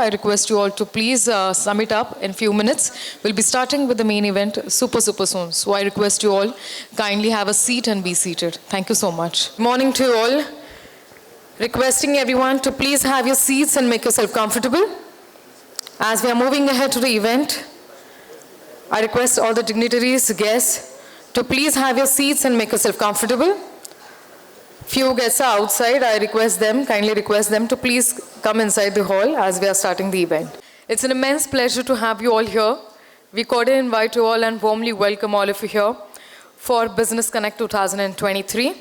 I request you all to please sum it up in few minutes. We'll be starting with the main event super soon. So I request you all kindly have a seat and be seated. Thank you so much. Good morning to you all. Requesting everyone to please have your seats and make yourself comfortable. As we are moving ahead to the event, I request all the dignitaries, guests, to please have your seats and make yourself comfortable. Few guests are outside. I kindly request them to please come inside the hall as we are starting the event. It's an immense pleasure to have you all here. We cordially invite you all and warmly welcome all of you here for Business Connect 2023.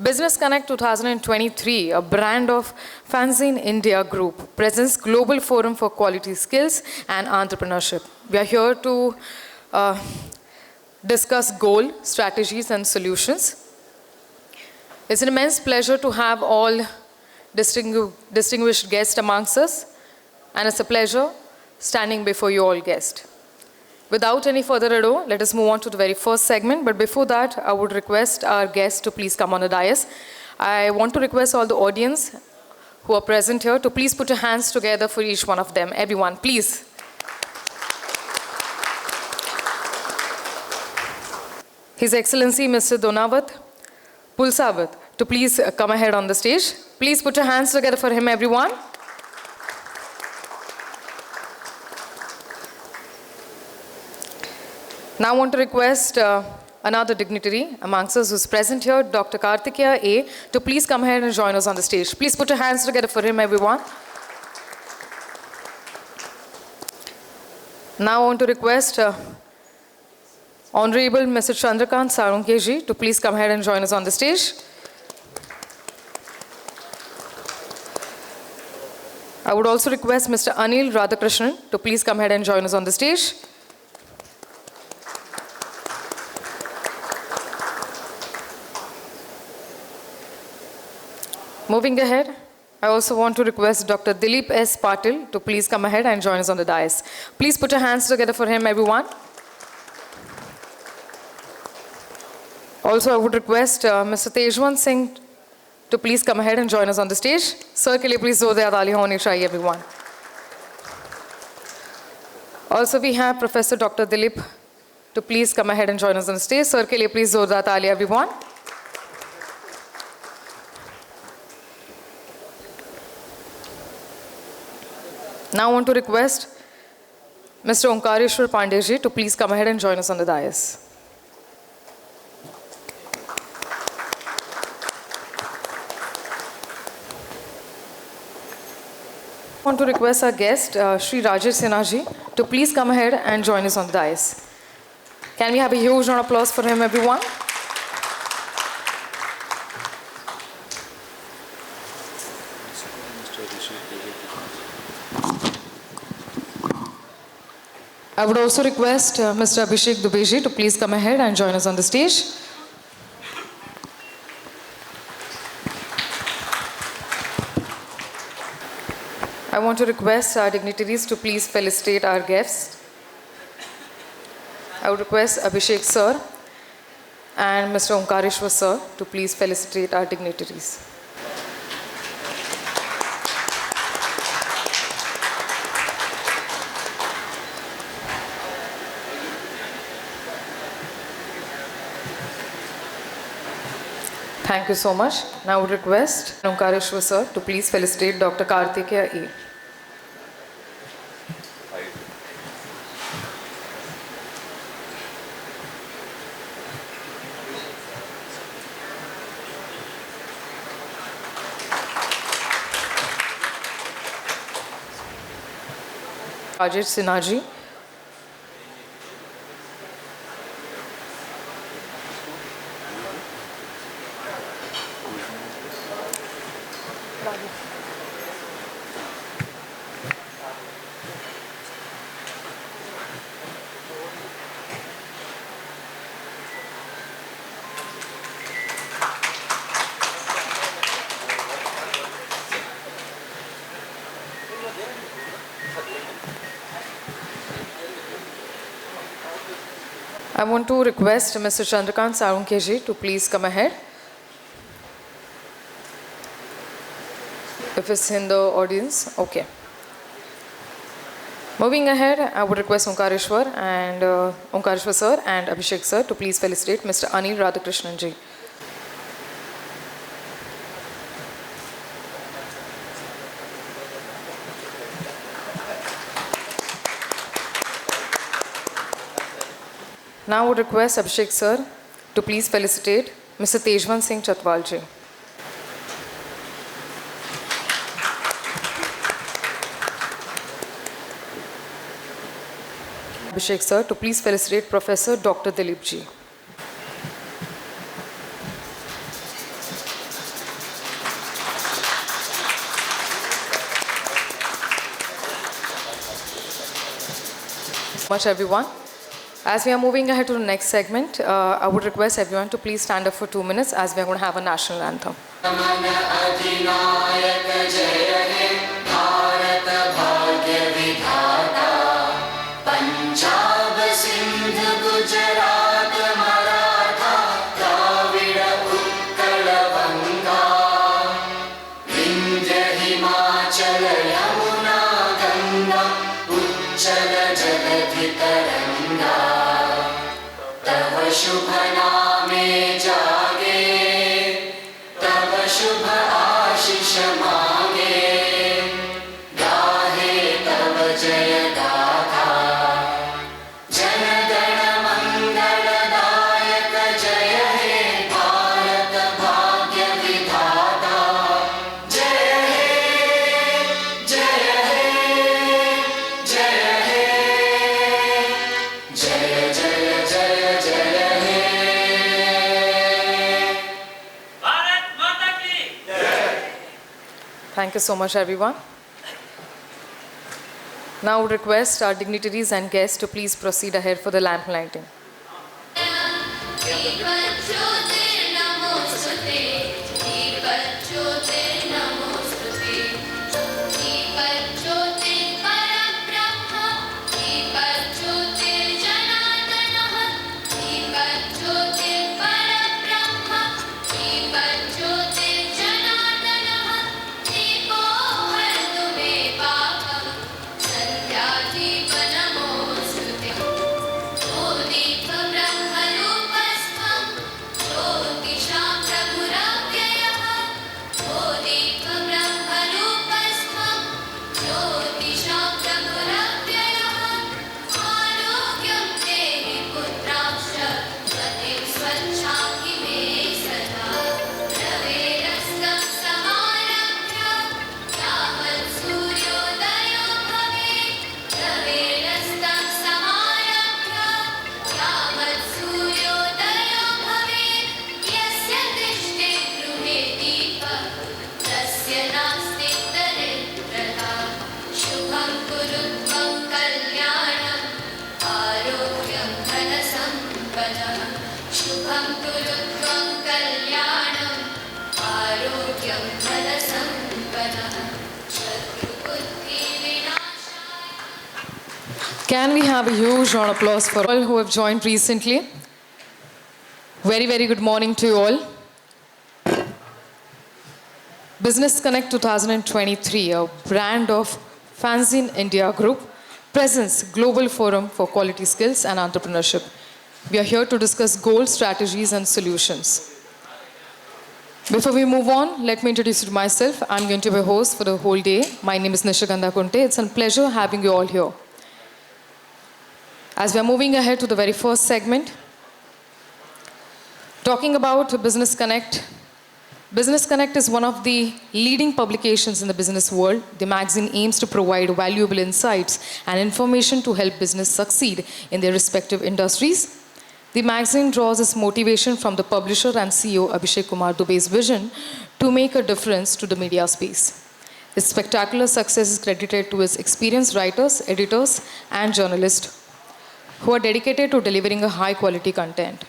Business Connect 2023, a brand of Fanzine India Group, presents Global Forum for Quality Skills and Entrepreneurship. We are here to discuss goal, strategies, and solutions. It's an immense pleasure to have all distinguished guests amongst us, and it's a pleasure standing before you all guests. Without any further ado, let us move on to the very first segment. But before that, I would request our guests to please come on the dais. I want to request all the audience who are present here to please put your hands together for each one of them. Everyone, please. His Excellency Mr. Donavat Pulsavat to please come ahead on the stage. Please put your hands together for him, everyone. Now I want to request another dignitary amongst us who's present here, Dr. Karthikeya A, to please come ahead and join us on the stage. Please put your hands together for him, everyone. Now I want to request Honorable Mr. Chandrakant Sarunkeji to please come ahead and join us on the stage. I would also request Mr. Anil Radhakrishnan to please come ahead and join us on the stage. Moving ahead, I also want to request Dr. Dilip S. Patil to please come ahead and join us on the dais. Please put your hands together for him, everyone. Also, I would request Mr. Tejwan Singh to please come ahead and join us on the stage. Sir, ke liye please zordar taali honi chahiye, everyone. Also, we have Professor Dr. Dilip to please come ahead and join us on the stage. Sir, ke liye please zordar taali, everyone. Now I want to request Mr. Omkareshwar Pandeyji to please come ahead and join us on the dais. I want to request our guest, Shri Rajesh Sinha ji, to please come ahead and join us on the dais. Can we have a huge round of applause for him, everyone? I would also request Mr. Abhishek Dubey to please come ahead and join us on the stage. I want to request our dignitaries to please felicitate our guests. I would request Abhishek sir and Mr. Omkareshwar sir to please felicitate our dignitaries. Thank you so much. Now I would request Omkareshwar sir to please felicitate Dr. Karthikeya A. Rajesh Sinha ji. I want to request Mr. Chandrakant Sarunkeji to please come ahead. If it's in the audience, okay. Moving ahead, I would request Omkareshwar sir and Abhishek sir to please felicitate Mr. Anil Radhakrishnan ji. Now I would request Abhishek sir to please felicitate Mr. Tejwan Singh Chatwal ji. Abhishek sir to please felicitate Professor Dr. Dilip ji. Much everyone. As we are moving ahead to the next segment, I would request everyone to please stand up for 2 minutes as we are going to have a national anthem. शुभ नामे जागे तब शुभ आशीष मांगे गाहे तब जय गाथा जन गण मंगलदायक जय हे भारत भाग्य विधाता जय हे जय हे जय हे जय जय जय जय Thank you so much, everyone. Now I would request our dignitaries and guests to please proceed ahead for the lamp lighting. Can we have a huge round of applause for all who have joined recently? Very, very good morning to you all. Business Connect 2023, a brand of Fanzine India Group, presents Global Forum for Quality Skills and Entrepreneurship. We are here to discuss goals, strategies, and solutions. Before we move on, let me introduce you to myself. I'm going to be a host for the whole day. My name is Nishagandha Kunte. It's a pleasure having you all here. As we are moving ahead to the very first segment, talking about Business Connect. Business Connect is one of the leading publications in the business world. The magazine aims to provide valuable insights and information to help business succeed in their respective industries. The magazine draws its motivation from the publisher and CEO Abhishek Kumar Dubey's vision to make a difference to the media space. Its spectacular success is credited to its experienced writers, editors, and journalists who are dedicated to delivering a high-quality content.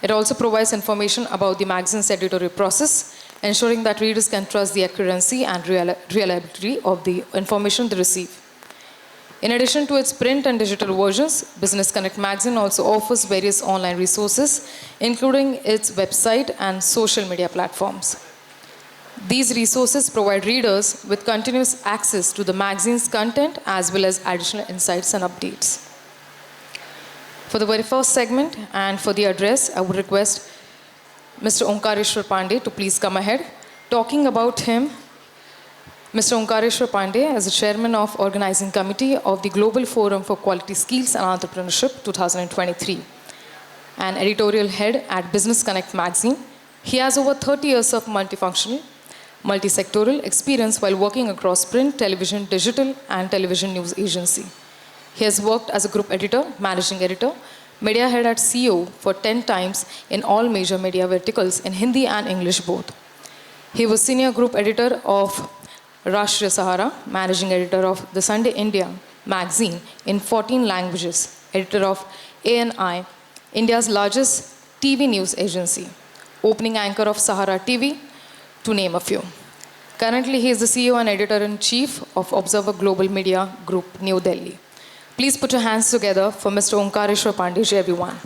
It also provides information about the magazine's editorial process, ensuring that readers can trust the accuracy and reliability of the information they receive. In addition to its print and digital versions, Business Connect magazine also offers various online resources, including its website and social media platforms. These resources provide readers with continuous access to the magazine's content as well as additional insights and updates. For the very first segment and for the address, I would request Mr. Omkareshwar Pandey to please come ahead. Talking about him, Mr. Omkareshwar Pandey is the chairman of organizing committee of the Global Forum for Quality Skills and Entrepreneurship 2023, and editorial head at Business Connect magazine. He has over 30 years of multifunctional, multi-sectoral experience while working across print, television, digital, and television news agency. He has worked as a group editor, managing editor, media head at CEO for 10 times in all major media verticals in Hindi and English both. He was senior group editor of Rashtriya Sahara, managing editor of The Sunday India magazine in 14 languages, editor of ANI, India's largest TV news agency, opening anchor of Sahara TV, to name a few. Currently, he is the CEO and editor-in-chief of Observer Global Media Group, New Delhi. Please put your hands together for Mr. Omkareshwar Pandey, everyone.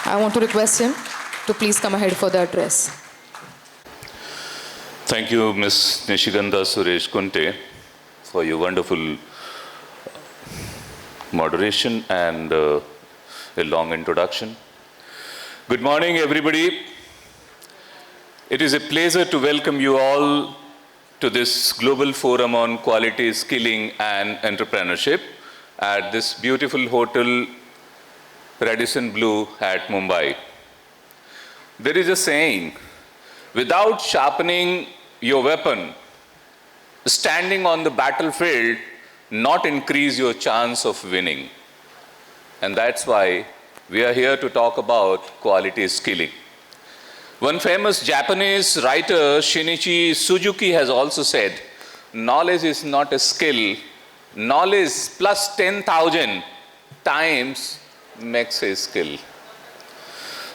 I want to request him to please come ahead for the address. Thank you, Ms. Nishigandha Suresh Kunte, for your wonderful moderation and a long introduction. Good morning, everybody. It is a pleasure to welcome you all to this Global Forum on Quality Skilling and Entrepreneurship at this beautiful hotel, Radisson Blu at Mumbai. There is a saying, without sharpening your weapon, standing on the battlefield not increase your chance of winning. And that's why we are here to talk about quality skilling. One famous Japanese writer, Shinichi Suzuki, has also said, knowledge is not a skill, knowledge plus 10,000 times makes a skill.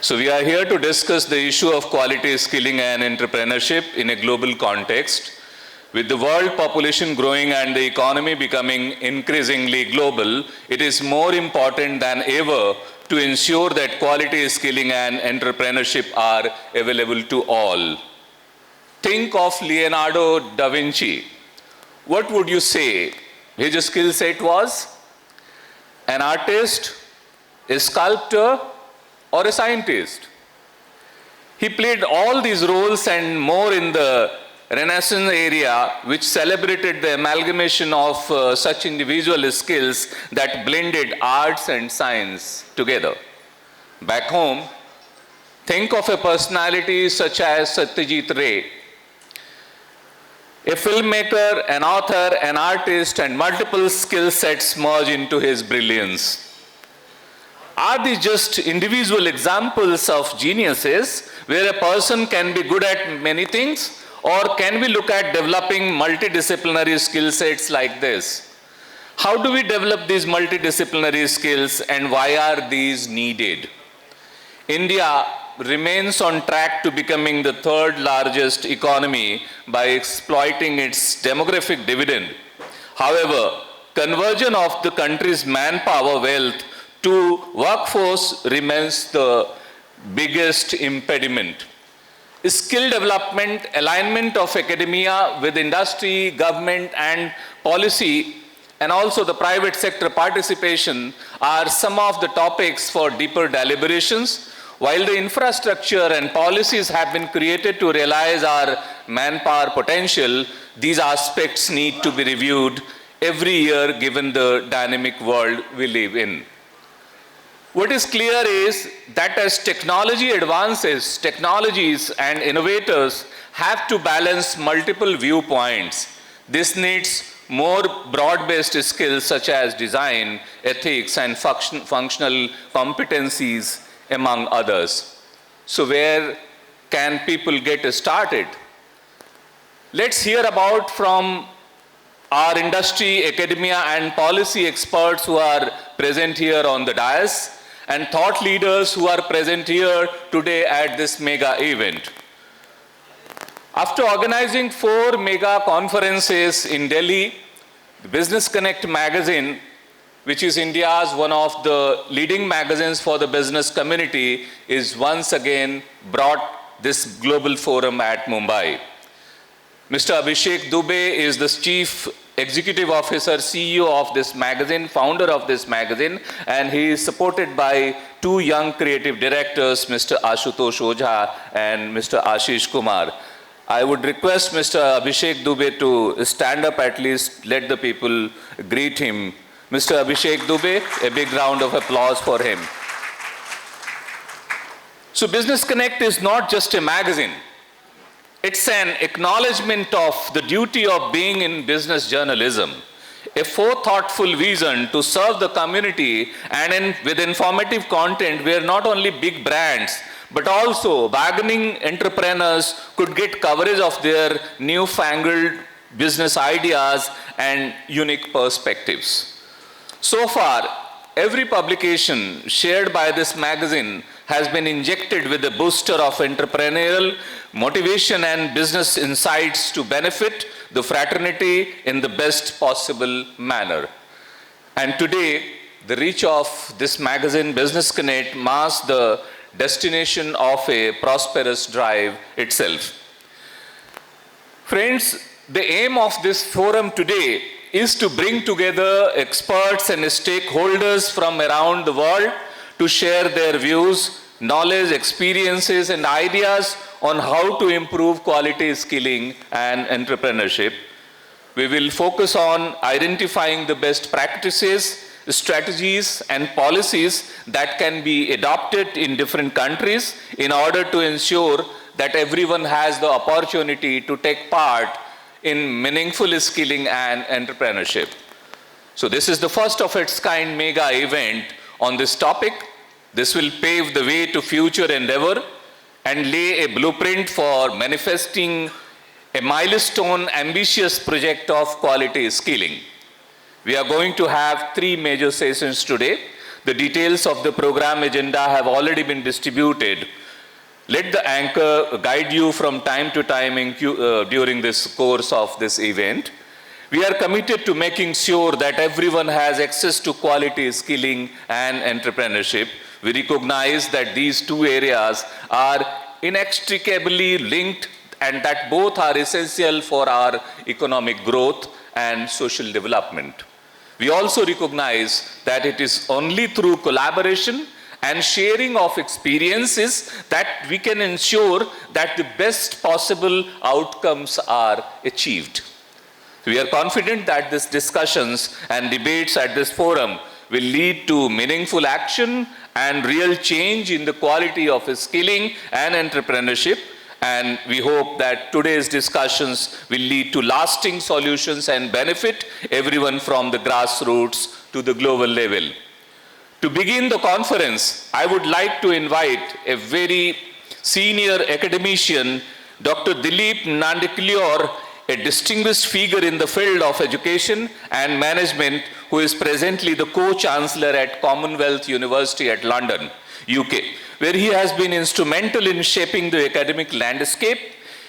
So we are here to discuss the issue of quality skilling and entrepreneurship in a global context. With the world population growing and the economy becoming increasingly global, it is more important than ever to ensure that quality skilling and entrepreneurship are available to all. Think of Leonardo da Vinci. What would you say his skill set was? An artist, a sculptor, or a scientist? He played all these roles and more in the Renaissance area, which celebrated the amalgamation of such individual skills that blended arts and science together. Back home, think of a personality such as Satyajit Ray, a filmmaker, an author, an artist, and multiple skill sets merge into his brilliance. Are these just individual examples of geniuses where a person can be good at many things? Or can we look at developing multidisciplinary skill sets like this? How do we develop these multidisciplinary skills and why are these needed? India remains on track to becoming the third largest economy by exploiting its demographic dividend. However, conversion of the country's manpower wealth to workforce remains the biggest impediment. Skill development, alignment of academia with industry, government, and policy, and also the private sector participation are some of the topics for deeper deliberations. While the infrastructure and policies have been created to realize our manpower potential, these aspects need to be reviewed every year given the dynamic world we live in. What is clear is that as technology advances, technologies and innovators have to balance multiple viewpoints. This needs more broad-based skills such as design, ethics, and functional competencies, among others. So where can people get started? Let's hear about from our industry, academia, and policy experts who are present here on the dais, and thought leaders who are present here today at this mega event. After organizing 4 mega conferences in Delhi, the Business Connect magazine, which is India's one of the leading magazines for the business community, is once again brought this global forum at Mumbai. Mr. Abhishek Dubey is the Chief Executive Officer, CEO of this magazine, founder of this magazine, and he is supported by two young creative directors, Mr. Ashutosh Ojha and Mr. Ashish Kumar. I would request Mr. Abhishek Dubey to stand up, at least let the people greet him. Mr. Abhishek Dubey, a big round of applause for him. So Business Connect is not just a magazine. It's an acknowledgement of the duty of being in business journalism, a forethoughtknowledgeable vision to serve the community and with informative content where not only big brands, but also bargaining entrepreneurs could get coverage of their newfangled business ideas and unique perspectives. So far, every publication shared by this magazine has been injected with a booster of entrepreneurial motivation and business insights to benefit the fraternity in the best possible manner. And today, the reach of this magazine, Business Connect, marks the destination of a prosperous drive itself. Friends, the aim of this forum today is to bring together experts and stakeholders from around the world to share their views, knowledge, experiences, and ideas on how to improve quality skilling and entrepreneurship. We will focus on identifying the best practices, strategies, and policies that can be adopted in different countries in order to ensure that everyone has the opportunity to take part in meaningful skilling and entrepreneurship. So this is the first of its kind mega event on this topic. This will pave the way to future endeavor and lay a blueprint for manifesting a milestone ambitious project of quality skilling. We are going to have 3 major sessions today. The details of the program agenda have already been distributed. Let the anchor guide you from time to time during this course of this event. We are committed to making sure that everyone has access to quality skilling and entrepreneurship. We recognize that these two areas are inextricably linked and that both are essential for our economic growth and social development. We also recognize that it is only through collaboration and sharing of experiences that we can ensure that the best possible outcomes are achieved. We are confident that these discussions and debates at this forum will lead to meaningful action and real change in the quality of skilling and entrepreneurship. And we hope that today's discussions will lead to lasting solutions and benefit everyone from the grassroots to the global level. To begin the conference, I would like to invite a very senior academician, Dr. Dilip Nandiklior, a distinguished figure in the field of education and management, who is presently the co-chancellor at Commonwealth University at London, UK, where he has been instrumental in shaping the academic landscape.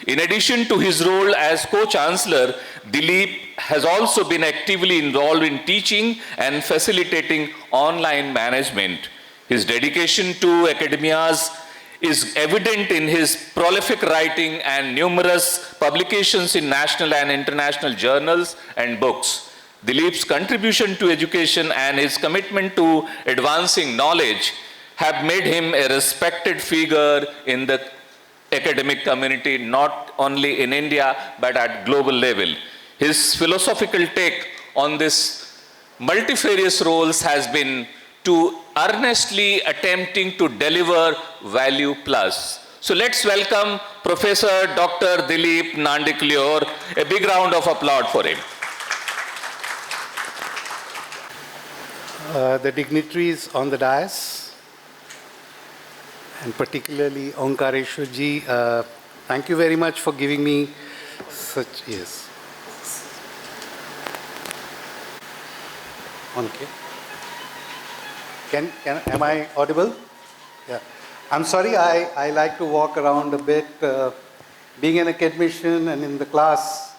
In addition to his role as co-chancellor, Dilip has also been actively involved in teaching and facilitating online management. His dedication to academias is evident in his prolific writing and numerous publications in national and international journals and books. Dilip's contribution to education and his commitment to advancing knowledge have made him a respected figure in the academic community, not only in India, but at global level. His philosophical take on this multifarious roles has been to earnestly attempting to deliver value plus. So let's welcome Professor Dr. Dilip Nandiklior. A big round of applause for him. The dignitaries on the dais, and particularly Omkareshwar ji, thank you very much for giving me such, yes. Okay. Am I audible? Yeah. I'm sorry, I like to walk around a bit. Being an academician and in the class,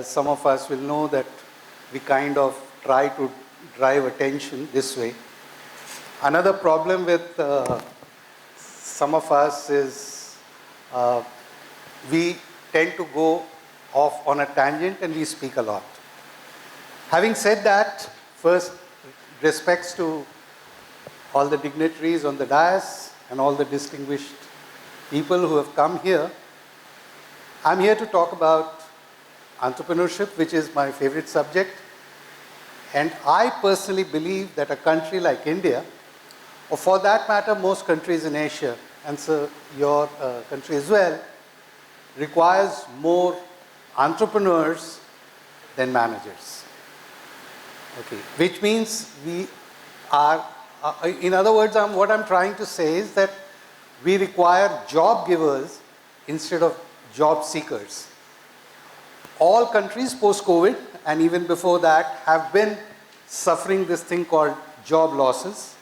some of us will know that we kind of try to drive attention this way. Another problem with some of us is we tend to go off on a tangent and we speak a lot. Having said that, first, respects to all the dignitaries on the dais and all the distinguished people who have come here. I'm here to talk about entrepreneurship, which is my favorite subject. And I personally believe that a country like India, or for that matter, most countries in Asia, and so your country as well, requires more entrepreneurs than managers. Okay, which means we are, in other words, what I'm trying to say is that we require job givers instead of job seekers. All countries post-COVID and even before that have been suffering this thing called job losses.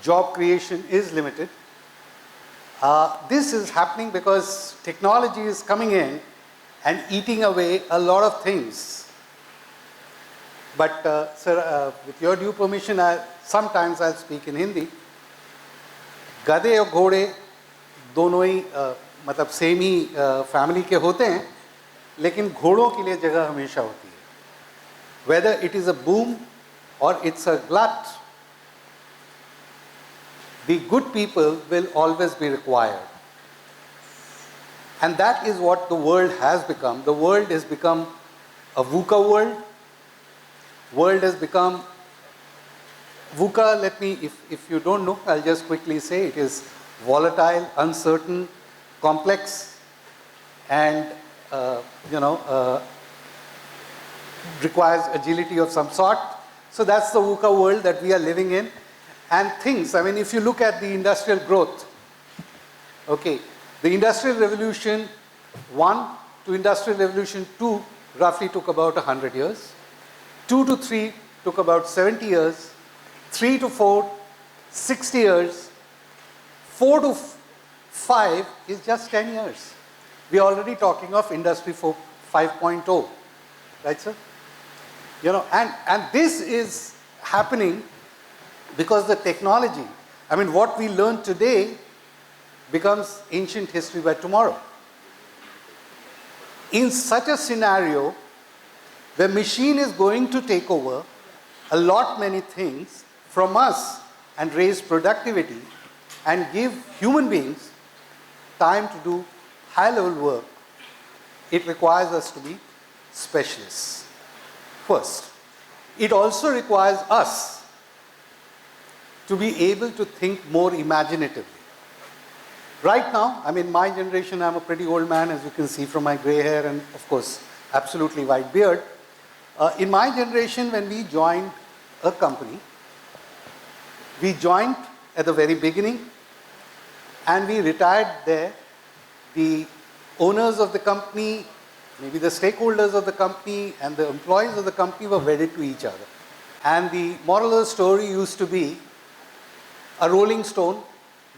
Job creation is limited. This is happening because technology is coming in and eating away a lot of things. But sir, with your due permission, sometimes I'll speak in Hindi. गधे और घोड़े दोनों ही मतलब same ही family के होते हैं, लेकिन घोड़ों के लिए जगह हमेशा होती है. Whether it is a boom or it's a glut, the good people will always be required. And that is what the world has become. The world has become a VUCA world. World has become VUCA, if you don't know, I'll just quickly say it is volatile, uncertain, complex, and requires agility of some sort. So that's the VUCA world that we are living in. And things, I mean, if you look at the industrial growth, okay, the Industrial Revolution 1 to Industrial Revolution 2 roughly took about 100 years. 2 to 3 took about 70 years. 3 to 4, 60 years. 4 to 5 is just 10 years. We are already talking of Industry 5.0, right, sir? And this is happening because the technology, I mean, what we learn today becomes ancient history by tomorrow. In such a scenario, the machine is going to take over a lot many things from us and raise productivity and give human beings time to do high-level work. It requires us to be specialists. First, it also requires us to be able to think more imaginatively. Right now, I mean, my generation, I'm a pretty old man, as you can see from my gray hair and, of course, absolutely white beard. In my generation, when we joined a company, we joined at the very beginning and we retired there. The owners of the company, maybe the stakeholders of the company and the employees of the company were wedded to each other. And the moral of the story used to be, a rolling stone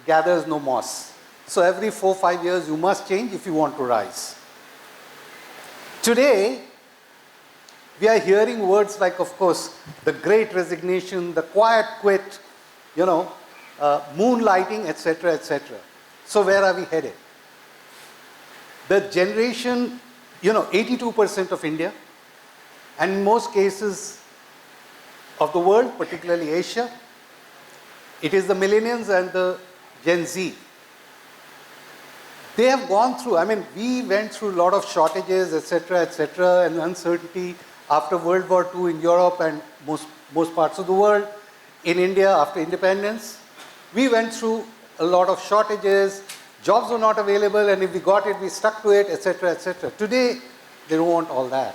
gathers no moss. So every 4 or 5 years you must change if you want to rise. Today, we are hearing words like, of course, the great resignation, the quiet quit, moonlighting, etc., etc. So where are we headed? The generation, 82% of India, and in most cases of the world, particularly Asia, it is the millennials and the Gen Z. They have gone through, I mean, we went through a lot of shortages, etc., and uncertainty after World War II in Europe and most parts of the world. In India, after independence, we went through a lot of shortages, jobs were not available, and if we got it, we stuck to it, etc., etc. Today, they don't want all that.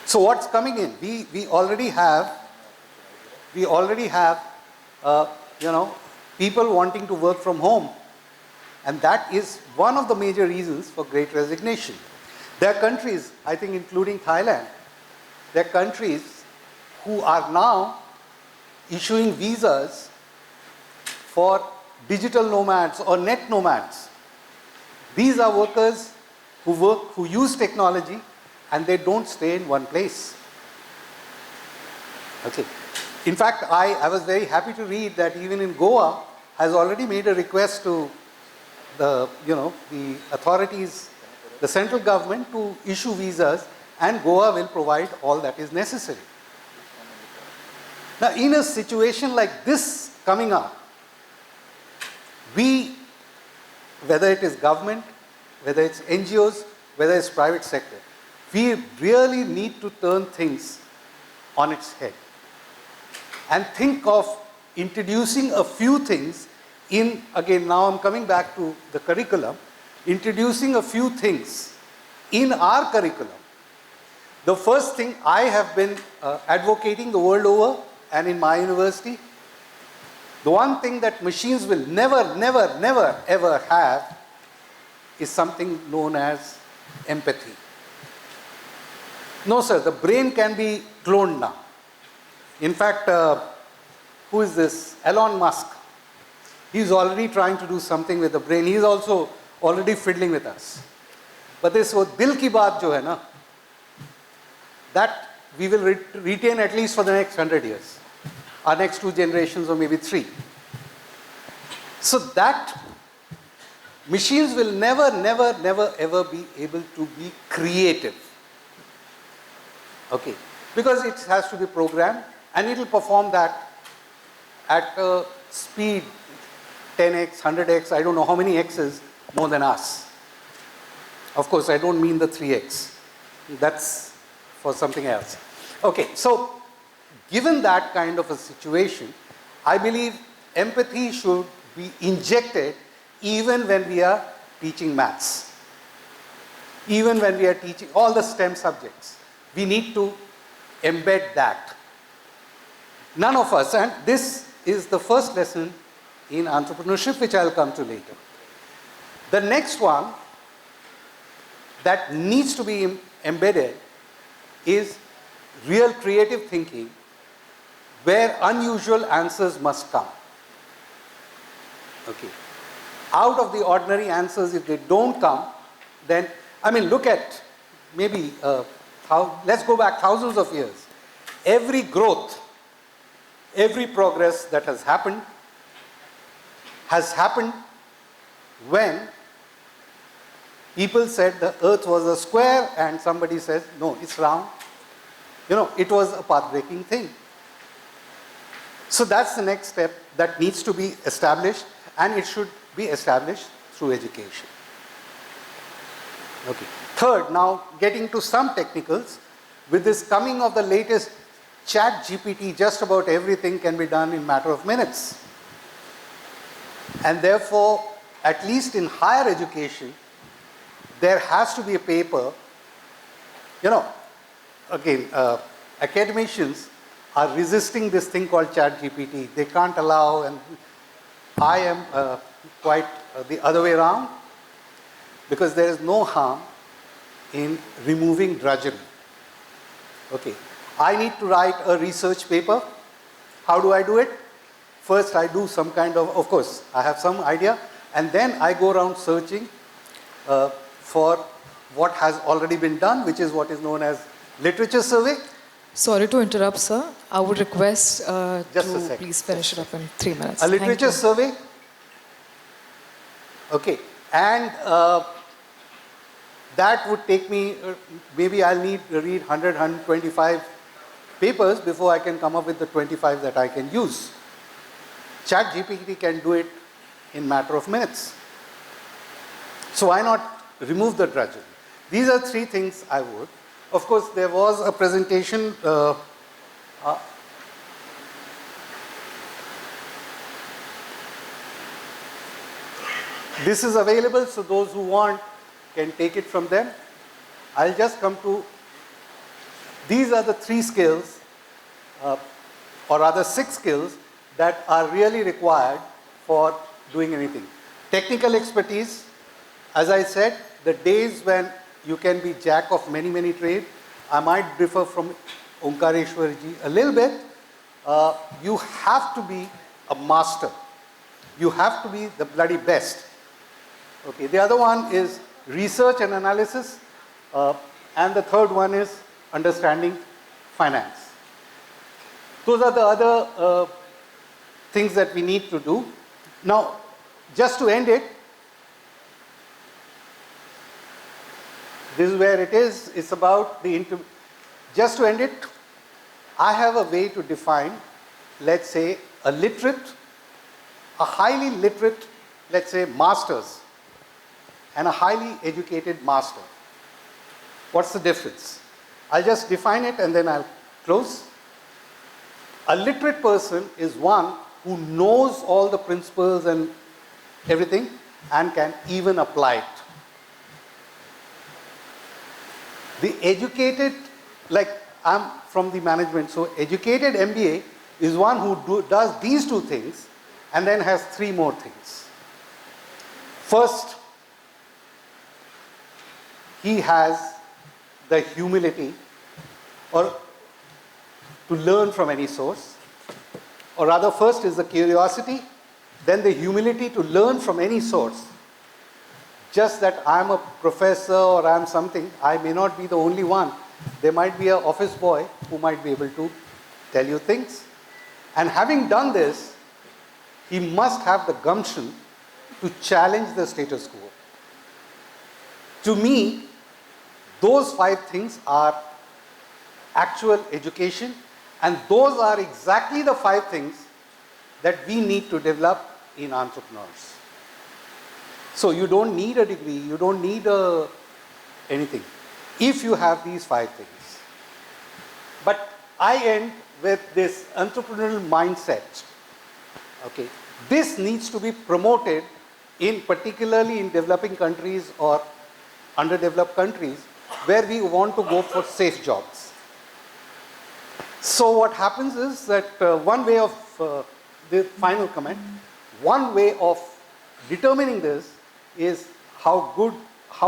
So what's coming in? We already have, people wanting to work from home. And that is one of the major reasons for great resignation. There are countries, I think including Thailand, there are countries who are now issuing visas for digital nomads or net nomads. These are workers who use technology and they don't stay in one place. Okay. In fact, I was very happy to read that even in Goa has already made a request to the authorities the central government to issue visas, and Goa will provide all that is necessary. Now, in a situation like this coming up, we, whether it is government, whether it's NGOs, whether it's private sector, we really need to turn things on its head and think of introducing a few things in, again, now I'm coming back to the curriculum, introducing a few things in our curriculum. The first thing I have been advocating the world over and in my university, the one thing that machines will never, never, never, ever have is something known as empathy. No, sir, the brain can be cloned now. In fact, who is this? Elon Musk. He's already trying to do something with the brain. He's also already fiddling with us. But this wo dil ki baat jo hai na, that we will retain at least for the next 100 years. Our next 2 generations or maybe 3. So that machines will never, never, never, ever be able to be creative. Okay. Because it has to be programmed and it will perform that at a speed 10x, 100x, I don't know how many x's more than us. Of course, I don't mean the 3x. That's for something else. Okay, so given that kind of a situation, I believe empathy should be injected even when we are teaching maths. Even when we are teaching all the STEM subjects, we need to embed that. None of us, and this is the first lesson in entrepreneurship, which I'll come to later. The next one that needs to be embedded is real creative thinking, where unusual answers must come. Okay. Out of the ordinary answers, if they don't come, then, I mean, look at maybe, let's go back thousands of years. Every growth, every progress that has happened when people said the earth was a square and somebody says, no, it's round. You know, it was a path-breaking thing. So that's the next step that needs to be established, and it should be established through education. Okay. Third, now getting to some technicals, with this coming of the latest Chat GPT, just about everything can be done in a matter of minutes. And therefore, at least in higher education, there has to be a paper. You know, again, academicians are resisting this thing called Chat GPT. They can't allow, and I am quite the other way around, because there is no harm in removing drudgery. Okay. I need to write a research paper. How do I do it? First, I do some kind of course, I have some idea, and then I go around searching for what has already been done, which is what is known as literature survey. Sorry to interrupt, sir. I would request Just a to sec. please finish it up in 3 minutes. A Thank literature you. survey. Okay. And that would take me, maybe I'll need to read 100, 125 papers before I can come up with the 25 that I can use. Chat GPT can do it in a matter of minutes. So why not remove the drudgery? These are 3 things I would. Of course, there was a presentation. This is available, so those who want can take it from them. I'll just come to, these are the 3 skills, or rather 6 skills, that are really required for doing anything. Technical expertise, as I said, the days when you can be jack of many, many trades, I might differ from Omkareshwarji a little bit. You have to be a master. You have to be the bloody best. Okay, the other one is research and analysis, and the third one is understanding finance. Those are the other things that we need to do. Now, just to end it, This is where it is. It's about the just to end it, I have a way to define, let's say, a literate, a highly literate, let's say, masters, and a highly educated master. What's the difference? I'll just define it and then I'll close. A literate person is one who knows all the principles and everything and can even apply it. The educated, like I'm from the management, so educated MBA is one who does these two things and then has three more things. First, he has the humility or to learn from any source, or rather first is the curiosity, then the humility to learn from any source. Just that I'm a professor or I'm something, I may not be the only one. There might be an office boy who might be able to tell you things. And having done this, he must have the gumption to challenge the status quo. To me, those 5 things are actual education, and those are exactly the 5 things that we need to develop in entrepreneurs. So you don't need a degree, you don't need anything, if you have these 5 things. But I end with this entrepreneurial mindset. Okay, this needs to be promoted particularly in developing countries or underdeveloped countries where we want to go for safe jobs. So what happens is that one way of, the final comment, one way of determining this is how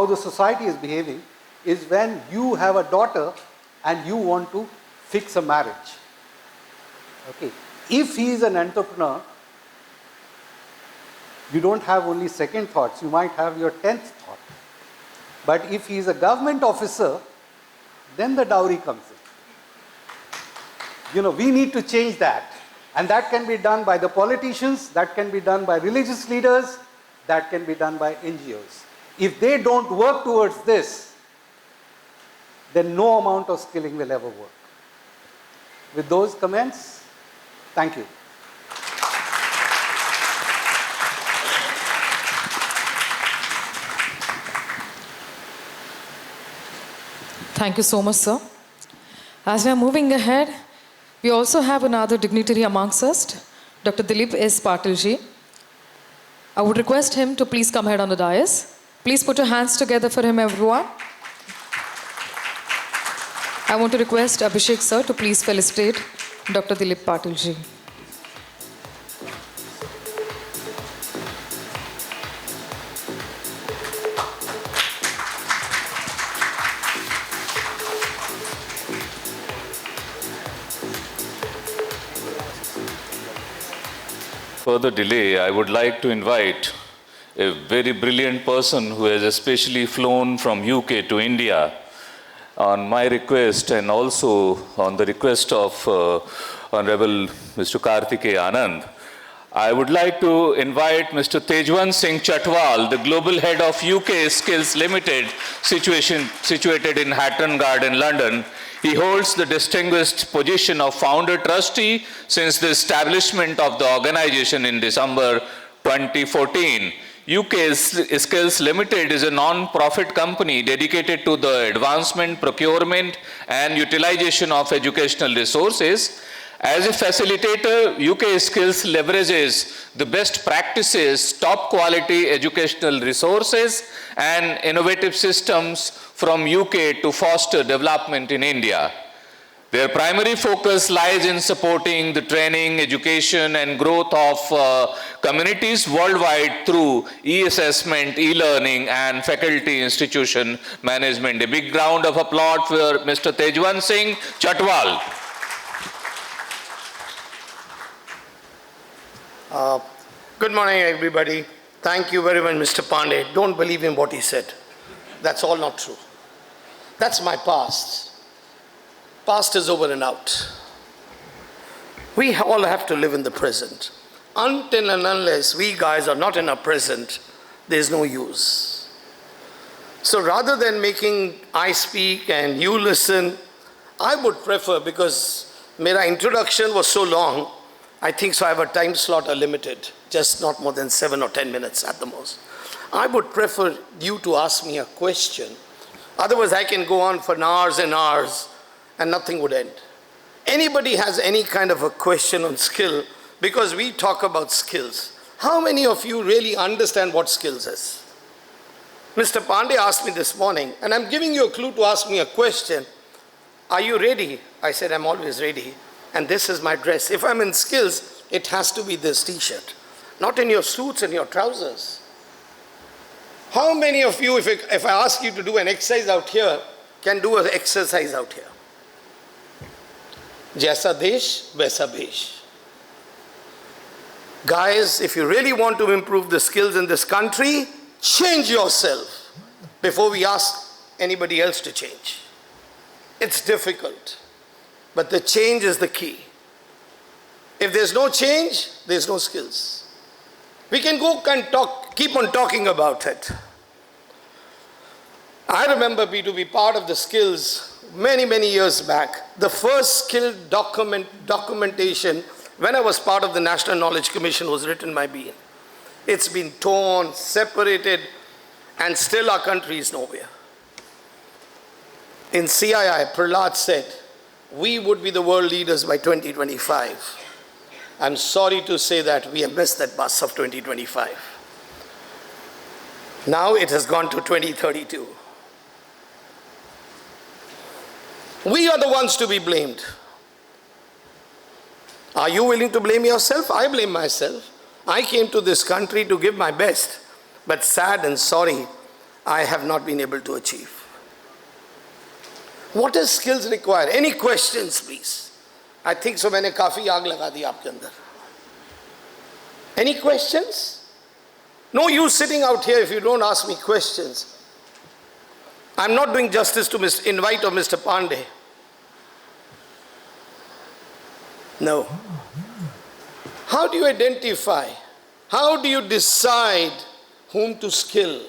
the society is behaving is when you have a daughter and you want to fix a marriage. Okay. If he is an entrepreneur, you don't have only second thoughts, you might have your 10th thought. But if he is a government officer, then the dowry comes in. We need to change that. And that can be done by the politicians, that can be done by religious leaders, that can be done by NGOs. If they don't work towards this, then no amount of skilling will ever work. With those comments, thank you. Thank you so much, sir. As we are moving ahead, we also have another dignitary amongst us, Dr. Dilip S. Patilji. I would request him to please come ahead on the dais. Please put your hands together for him, everyone. I want to request Abhishek sir to please felicitate Dr. Dilip Patilji. Further delay, I would like to invite a very brilliant person who has especially flown from UK to India on my request and also on the request of Honorable Mr. Karthikeya Anand. I would like to invite Mr. Tejwan Singh Chatwal, the Global Head of UK Skills Limited, situated in Hatton Garden, London. He holds the distinguished position of Founder Trustee since the establishment of the organization in December 2014. UK Skills Limited is a non-profit company dedicated to the advancement, procurement, and utilization of educational resources. As a facilitator, UK Skills leverages the best practices, top quality educational resources, and innovative systems from UK to foster development in India. Their primary focus lies in supporting the training, education, and growth of communities worldwide through e-assessment, e-learning, and faculty institution management. A big round of applause for Mr. Tejwan Singh Chatwal. Good morning, everybody. Thank you very much, Mr. Pandey. Don't believe in what he said. That's all not true. That's my past. Past is over and out. We all have to live in the present. Until and unless we guys are not in our present, there's no use. So rather than making I speak and you listen, I would prefer, because my introduction was so long, I think so I have a time slot limited, just not more than 7 or 10 minutes at the most. I would prefer you to ask me a question. Otherwise, I can go on for hours and hours and nothing would end. Anybody has any kind of a question on skill, because we talk about skills. How many of you really understand what skills is? Mr. Pandey asked me this morning, and I'm giving you a clue to ask me a question. Are you ready? I said, I'm always ready. And this is my dress. If I'm in skills, it has to be this t-shirt, not in your suits and your trousers. How many of you, if I ask you to do an exercise out here, can do an exercise out here? Jaisa desh, vaisa bhesh. Guys, if you really want to improve the skills in this country, change yourself before we ask anybody else to change. It's difficult, but the change is the key. If there's no change, there's no skills. We can go and talk, keep on talking about it. I remember to be part of the skills many, many years back. The first skill documentation when I was part of the National Knowledge Commission was written by me. It's been torn, separated, and still our country is nowhere. In CII, Prahlad said, we would be the world leaders by 2025. I'm sorry to say that we have missed that bus of 2025. Now it has gone to 2032. We are the ones to be blamed. Are you willing to blame yourself? I blame myself. I came to this country to give my best, but sad and sorry, I have not been able to achieve. What does skills require? Any questions, please? I think so. मैंने काफी आग लगा दी आपके अंदर. Any questions? No use sitting out here if you don't ask me questions. I'm not doing justice to invite of Mr. Pandey. No. How do you identify? How do you decide whom to skill?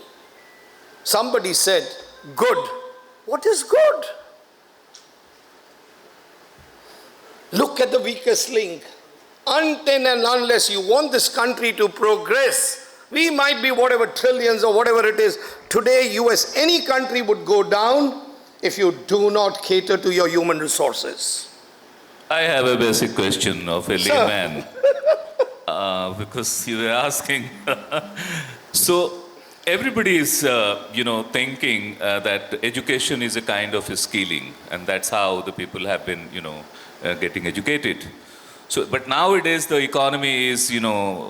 Somebody said, good. What is good? Look at the weakest link. Until and unless you want this country to progress, we might be whatever trillions or whatever it is. Today, US, any country would go down if you do not cater to your human resources. I have a basic question of a Sir. layman. Because you were asking. So everybody is, thinking that education is a kind of a skilling, and that's how the people have been, getting educated. So, but nowadays the economy is,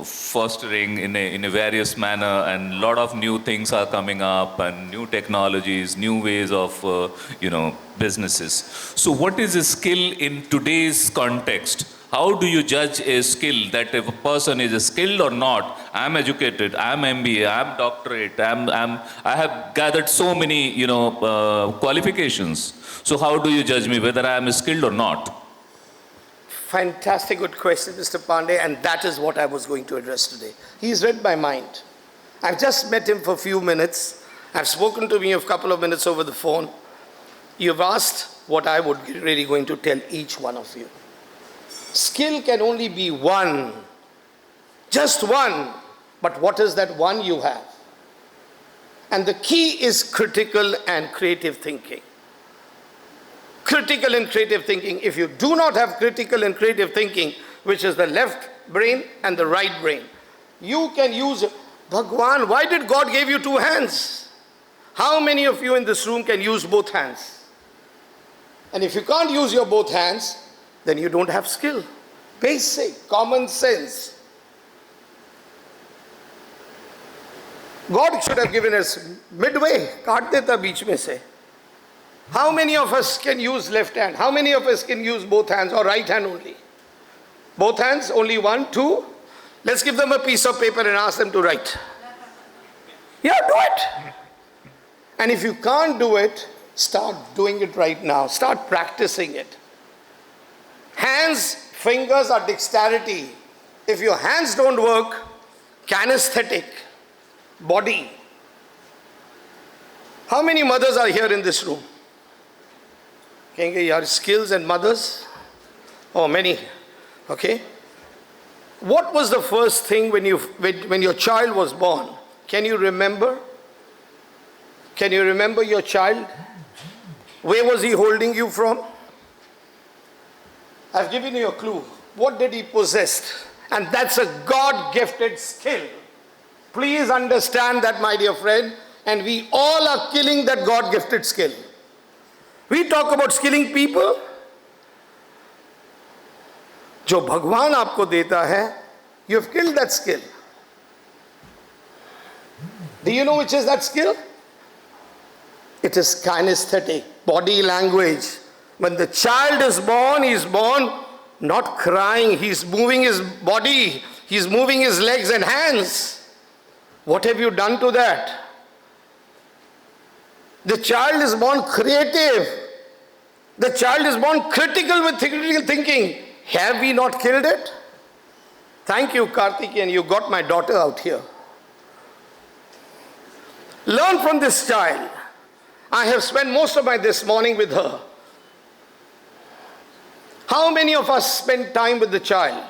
fostering in a various manner, and a lot of new things are coming up, and new technologies, new ways of, businesses. So what is a skill in today's context? How do you judge a skill, that if a person is skilled or not? I'm educated, I'm MBA, I'm doctorate, I have gathered so many, qualifications. So how do you judge me whether I am skilled or not? Fantastic good question, Mr. Pandey, and that is what I was going to address today. He's read my mind. I've just met him for a few minutes. I've spoken to him a couple of minutes over the phone. You've asked what I would be really going to tell each one of you. Skill can only be one, just one, but what is that one you have? And the key is critical and creative thinking. Critical and creative thinking. If you do not have critical and creative thinking, which is the left brain and the right brain, you can use, Bhagwan, why did God give you two hands? How many of you in this room can use both hands? And if you can't use your both hands, then you don't have skill. Basic, common sense. God should have given us midway, kaat deta beech mein se. How many of us can use left hand? How many of us can use both hands or right hand only? Both hands, only one, two? Let's give them a piece of paper and ask them to write. Yeah, do it. And if you can't do it, start doing it right now. Start practicing it. Hands, fingers are dexterity. If your hands don't work, kinesthetic, body. How many mothers are here in this room? Can you your skills and mothers? Oh, many. Okay. What was the first thing when your child was born? Can you remember? Can you remember your child? Where was he holding you from? I've given you a clue. What did he possess? And that's a God-gifted skill. Please understand that, my dear friend. And we all are killing that God-gifted skill. We talk about skilling people. जो भगवान आपको देता है, you have killed that skill. Do you know which is that skill? It is kinesthetic, body language. When the child is born, he is born not crying, he is moving his body, he is moving his legs and hands. What have you done to that? The child is born creative. The child is born critical with critical thinking. Have we not killed it? Thank you, Karthikeyan. You got my daughter out here. Learn from this child. I have spent most of my this morning with her. How many of us spend time with the child?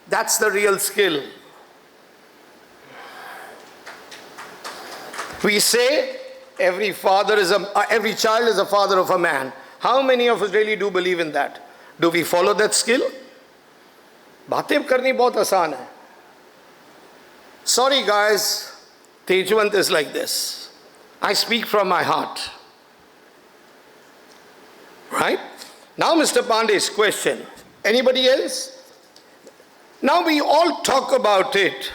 That's the real skill. We say every child is a father of a man. How many of us really do believe in that? Do we follow that skill? बातें करनी बहुत आसान है. Sorry guys, Tejwant is like this. I speak from my heart. Right? Now Mr. Pandey's question. Anybody else? Now we all talk about it.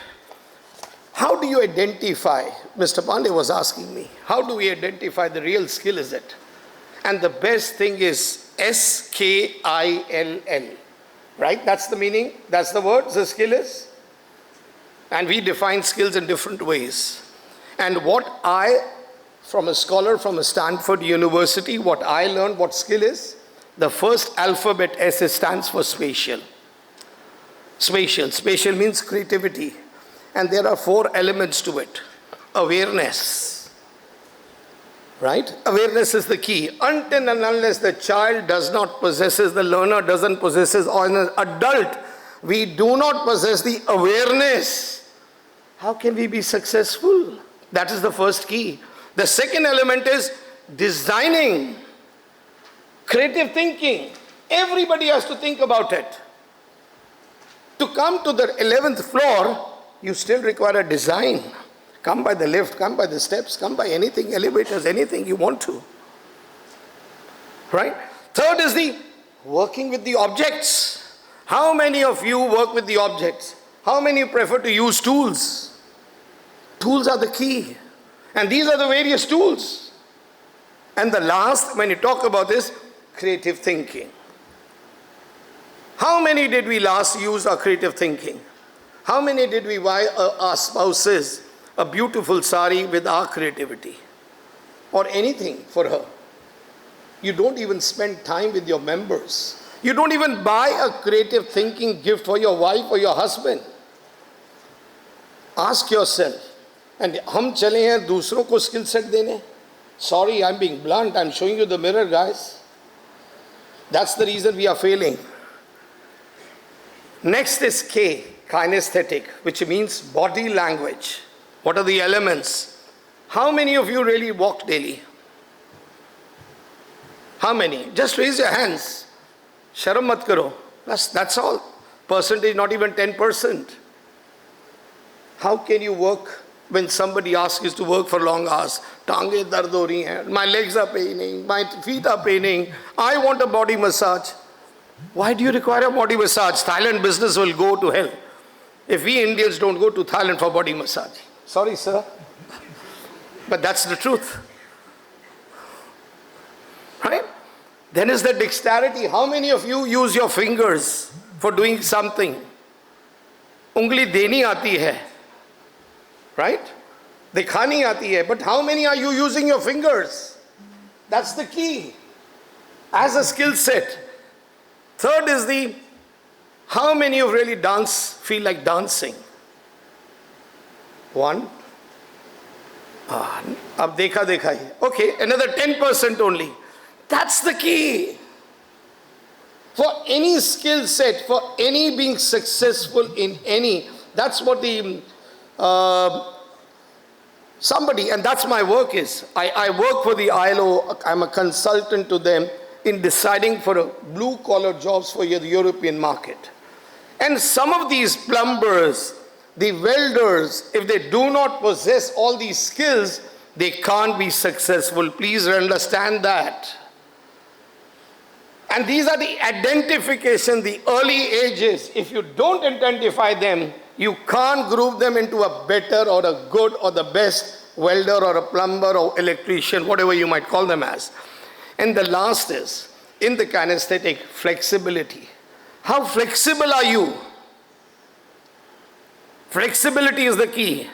How do you identify? Mr. Pandey was asking me, how do we identify the real skill is it? And the best thing is SKILL. Right? That's the meaning. That's the word the skill is. And we define skills in different ways. And what from a scholar from a Stanford University, what I learned what skill is, the first alphabet S stands for spatial. Spatial means creativity. And there are 4 elements to it. Awareness. Right? Awareness is the key. Until and unless the child does not possesses, the learner doesn't possesses, or an adult, we do not possess the awareness. How can we be successful? That is the first key. The second element is designing, creative thinking. Everybody has to think about it. To come to the 11th floor, you still require a design. Come by the lift, come by the steps, come by anything, elevators, anything you want to. Right? Third is the working with the objects. How many of you work with the objects? How many prefer to use tools? Tools are the key. And these are the various tools. And the last, when you talk about this, creative thinking. How many did we last use our creative thinking? How many did we buy our spouses a beautiful sari with our creativity? Or anything for her. You don't even spend time with your members. You don't even buy a creative thinking gift for your wife or your husband. Ask yourself. And हम चले हैं दूसरों को skill set देने. Sorry, I'm being blunt. I'm showing you the mirror, guys. That's the reason we are failing. Next is K, kinesthetic, which means body language. What are the elements? How many of you really walk daily? How many? Just raise your hands. Sharam mat karo. That's all. Percentage not even 10%. How can you work when somebody asks you to work for long hours? Tange dard ho rahi hain, my legs are paining, my feet are paining. I want a body massage. Why do you require a body massage? Thailand business will go to hell if we Indians don't go to Thailand for body massage. Sorry, sir. But that's the truth. Right? Then is the dexterity. How many of you use your fingers for doing something? Ungli deni aati hai. Right? Dikhani aati hai. But how many are you using your fingers? That's the key. As a skill set. Third is the, how many of really feel like dancing? 1, Ab dekha dekha hai. Okay, another 10% only. That's the key. For any skill set, for any being successful in any, that's what the somebody, and that's my work is. I work for the ILO, I'm a consultant to them in deciding for a blue-collar jobs for the European market. And some of these plumbers, the welders, if they do not possess all these skills, they can't be successful. Please understand that. And these are the identification, the early ages. If you don't identify them, you can't group them into a better or a good or the best welder or a plumber or electrician, whatever you might call them as. And the last is, in the kinesthetic, flexibility. How flexible are you? Flexibility is the key,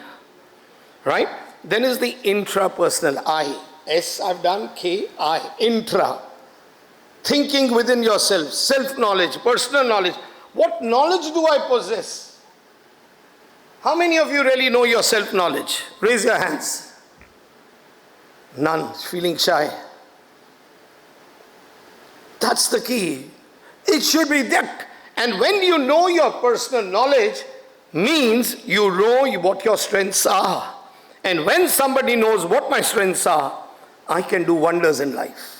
right? Then is the intrapersonal, I. S I've done, K, I, intra. Thinking within yourself, self-knowledge, personal knowledge. What knowledge do I possess? How many of you really know your self-knowledge? Raise your hands. None, feeling shy. That's the key. It should be that. And when you know your personal knowledge, means you know what your strengths are. And when somebody knows what my strengths are, I can do wonders in life.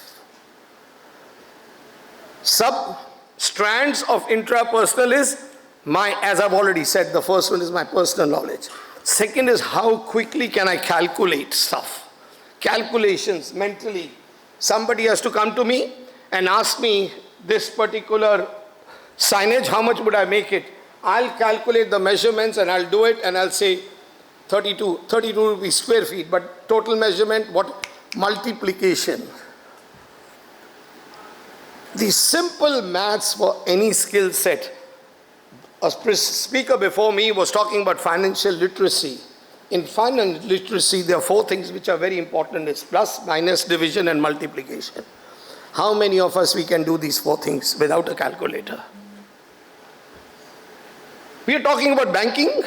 Sub-strands of intrapersonal is my, as I've already said, the first one is my personal knowledge. Second is how quickly can I calculate stuff. Calculations mentally. Somebody has to come to me and ask me this particular signage, how much would I make it? I'll calculate the measurements and I'll do it and I'll say 32 rupees square feet, but total measurement, what? Multiplication. The simple maths for any skill set. A speaker before me was talking about financial literacy. In financial literacy, there are 4 things which are very important. It's plus, minus, division, and multiplication. How many of us we can do these 4 things without a calculator? We are talking about banking.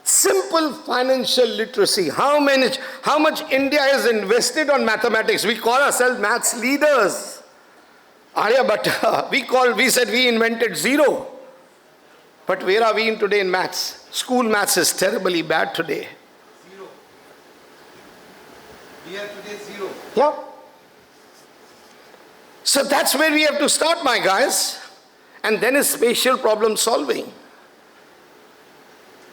Simple financial literacy. How much India has invested on mathematics? We call ourselves maths leaders. But we said we invented zero. But where are we in today in maths? School maths is terribly bad today. Zero. We are today zero. Yeah. So that's where we have to start, my guys. And then is spatial problem solving.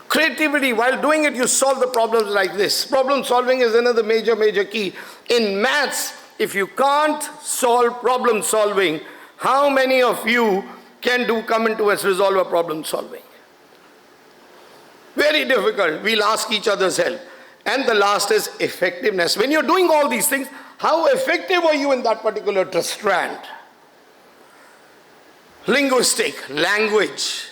Creativity, while doing it, you solve the problems like this. Problem solving is another major key. In maths, if you can't solve problem solving, how many of you can come into us resolve a problem solving? Very difficult. We'll ask each other's help. And the last is effectiveness. When you're doing all these things, how effective are you in that particular strand? Linguistic, language.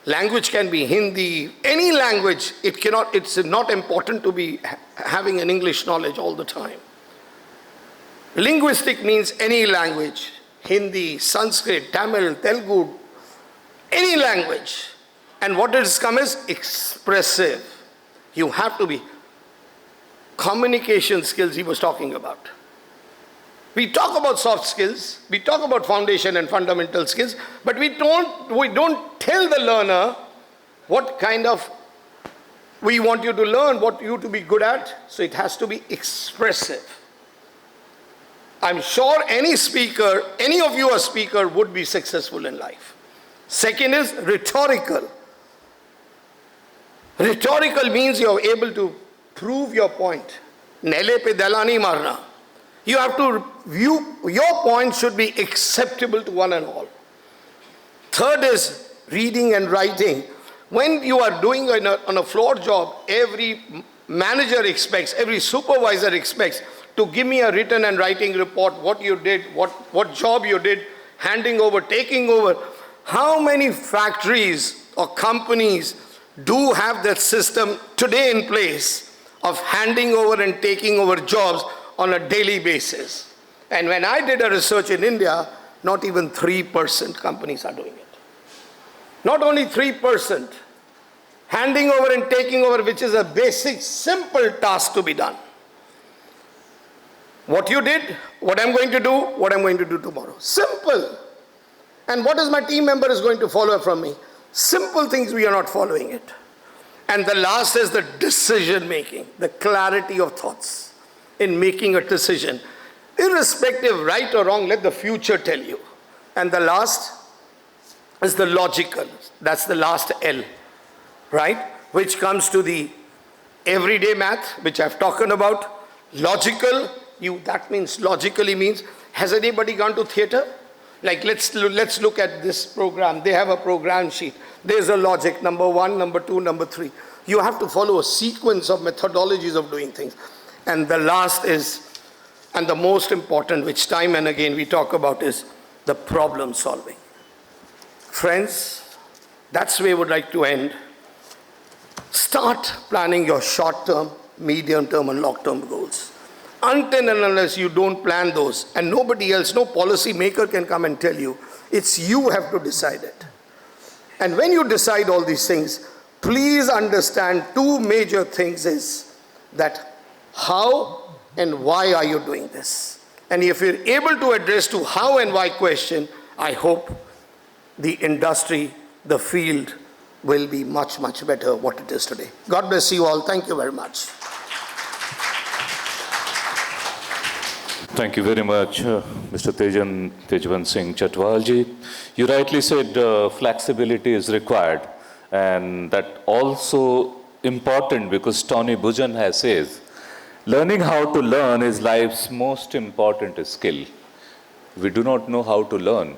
Language can be Hindi, any language. It's not important to be having an English knowledge all the time. Linguistic means any language. Hindi, Sanskrit, Tamil, Telugu, any language. And what has come is expressive. You have to be. Communication skills he was talking about. We talk about soft skills, we talk about foundation and fundamental skills, but we don't tell the learner what kind of we want you to learn, what you to be good at. So it has to be expressive. I'm sure any speaker, any of you a speaker would be successful in life. Second is rhetorical. Rhetorical means you're able to prove your point. Nele pe dalani marna. You have to view, your point should be acceptable to one and all. Third is reading and writing. When you are doing on a floor job, every manager expects, every supervisor expects to give me a written and writing report, what you did, what job you did, handing over, taking over. How many factories or companies do have that system today in place of handing over and taking over jobs on a daily basis? And when I did a research in India, not even 3% companies are doing it. Not only 3%. Handing over and taking over, which is a basic, simple task to be done. What you did, what I'm going to do, what I'm going to do tomorrow. Simple. And what is my team member is going to follow from me? Simple things, we are not following it. And the last is the decision making, the clarity of thoughts in making a decision. Irrespective, right or wrong, let the future tell you. And the last is the logical. That's the last L, right? Which comes to the everyday math, which I've talked about. Logical, that means logically means, has anybody gone to theater? Like let's look at this program. They have a program sheet. There's a logic, number 1, number 2, number 3. You have to follow a sequence of methodologies of doing things. And the last is, and the most important, which time and again we talk about, is the problem solving. Friends, that's where we would like to end. Start planning your short-term, medium-term and long-term goals. Until and unless you don't plan those, and nobody else, no policy maker can come and tell you, it's you have to decide it. And when you decide all these things, please understand 2 major things is that how and why are you doing this? And if you're able to address to how and why question, I hope the industry, the field will be much, much better what it is today. God bless you all. Thank you very much. Thank you very much, Mr. Tejwan Singh Chatwalji. You rightly said flexibility is required, and that also important because Tony Bhujan has says, learning how to learn is life's most important skill. We do not know how to learn.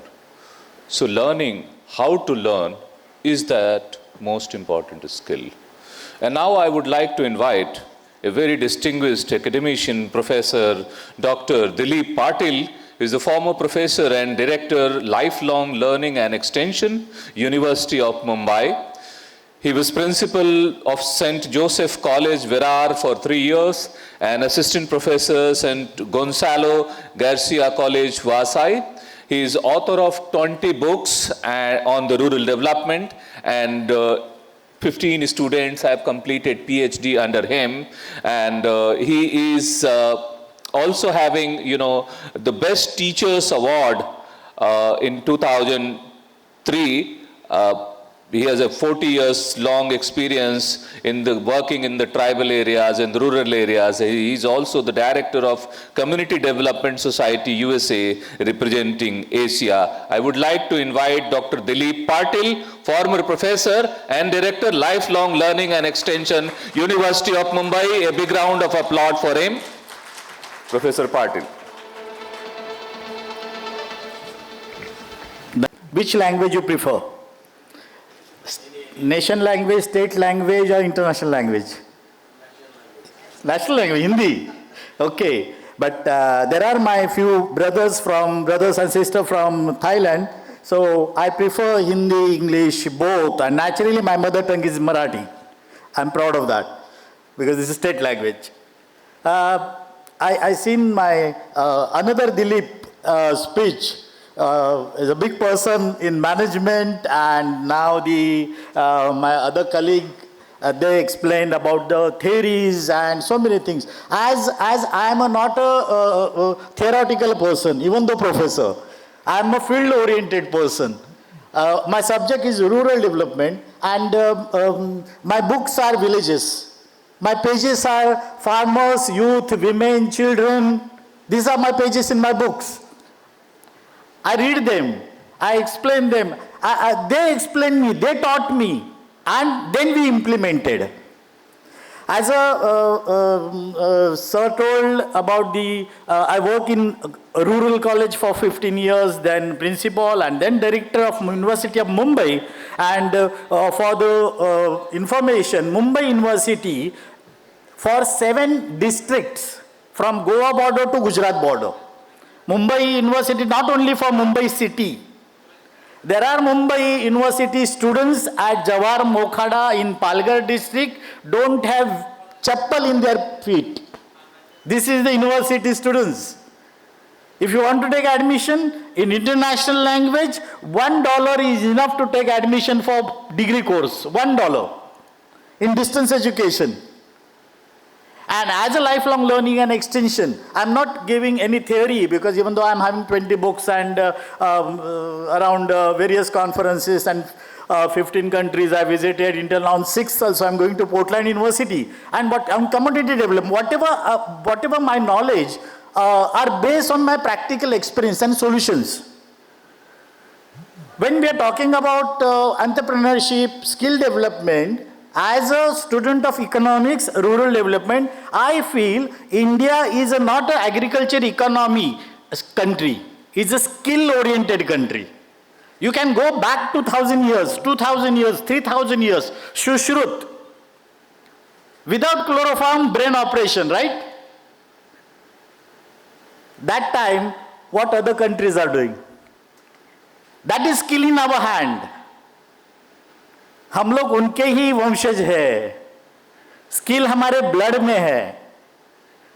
So learning how to learn is that most important skill. And now I would like to invite a very distinguished academician, Professor Dr. Dilip Patil, who is a former professor and director, Lifelong Learning and Extension, University of Mumbai. He was principal of St. Joseph College, Virar for 3 years, and assistant professor St. Gonzalo Garcia College, Vasai. He is author of 20 books on the rural development, and 15 students have completed PhD under him, and he is also having, the Best Teachers Award in 2003. He has a 40 years long experience in working in the tribal areas and rural areas. He is also the director of Community Development Society USA, representing Asia. I would like to invite Dr. Dilip Patil, former professor and director, Lifelong Learning and Extension, University of Mumbai. A big round of applause for him. Professor Patil. Which language you prefer? Nation language, state language or international language? National language, Hindi. Okay. But there are my few brothers and sisters from Thailand. So I prefer Hindi, English, both. And naturally my mother tongue is Marathi. I'm proud of that because this is state language. I seen my another Dilip speech. Is a big person in management, and now my other colleague, they explained about the theories and so many things. As I am not a theoretical person, even though professor, I am a field-oriented person. My subject is rural development, and my books are villages. My pages are farmers, youth, women, children. These are my pages in my books. I read them, I explain them, they explained me, they taught me, and then we implemented. As a sir told about I work in a rural college for 15 years, then principal and then director of University of Mumbai. And for the information, Mumbai University for 7 districts from Goa border to Gujarat border. Mumbai University, not only for Mumbai city. There are Mumbai University students at Jawar Mokhada in Palghar district don't have chappal in their feet. This is the university students. If you want to take admission in international language, $1 is enough to take admission for degree course, $1. in distance education. And as a lifelong learning and extension, I'm not giving any theory, because even though I'm having 20 books and around various conferences and 15 countries I visited, until now 6 also, I'm going to Portland University. And what I'm commodity development, whatever my knowledge are based on my practical experience and solutions. When we are talking about entrepreneurship, skill development, as a student of economics, rural development, I feel India is not an agriculture economy country. It's a skill-oriented country. You can go back 2,000 years, 2,000 years, 3,000 years, Shushruth. Without chloroform, brain operation, right? That time, what other countries are doing? That is skill in our hand. हम लोग उनके ही वंशज है. Skill हमारे blood में है.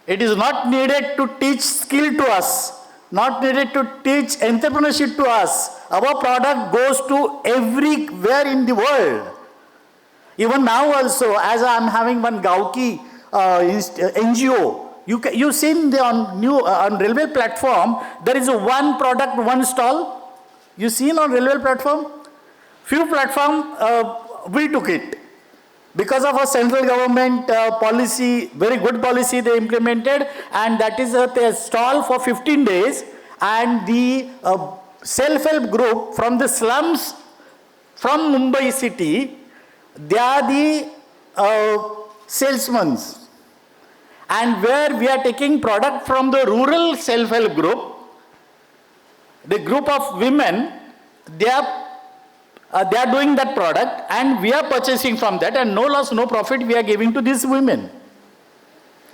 It is not needed to teach skill to us, not needed to teach entrepreneurship to us. Our product goes to everywhere in the world. Even now also, as I am having one Gauki NGO, you seen on railway platform, there is a one product, one stall. You seen on railway platform? Few platform, we took it. Because of a central government policy, very good policy they implemented, and that is a stall for 15 days, and the self-help group from the slums from Mumbai city, they are the salesmen. And where we are taking product from the rural self-help group, the group of women, they are doing that product, and we are purchasing from that, and no loss, no profit we are giving to these women.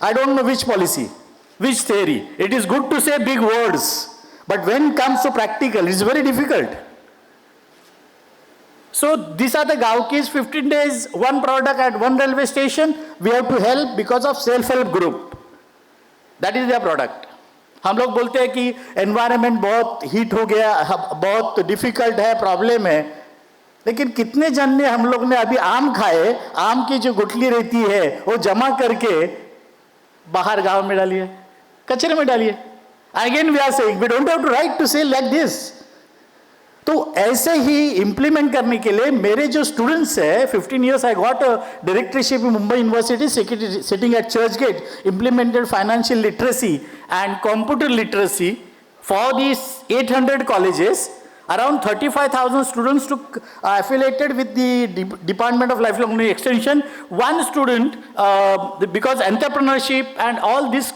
I don't know which policy, which theory. It is good to say big words, but when it comes to practical, it's very difficult. So these are the Gaukis, 15 days, one product at one railway station, we have to help because of self-help group. That is their product. हम लोग बोलते हैं कि environment बहुत heat हो गया, बहुत difficult है, प्रॉब्लम है, लेकिन कितने जन ने हम लोग ने अभी आम खाए, आम की जो गुठली रहती है वो जमा करके बाहर गांव में डालिए, कचरे में डालिए. Again we are saying we don't have to write to say like this. तो ऐसे ही इम्प्लीमेंट करने के लिए मेरे जो स्टूडेंट्स है, 15 years I got a directorship in Mumbai University, sitting at Churchgate, implemented financial literacy and computer literacy for these 800 colleges. Around 35,000 students took affiliated with the Department of Lifelong Learning Extension. One student, because entrepreneurship and all these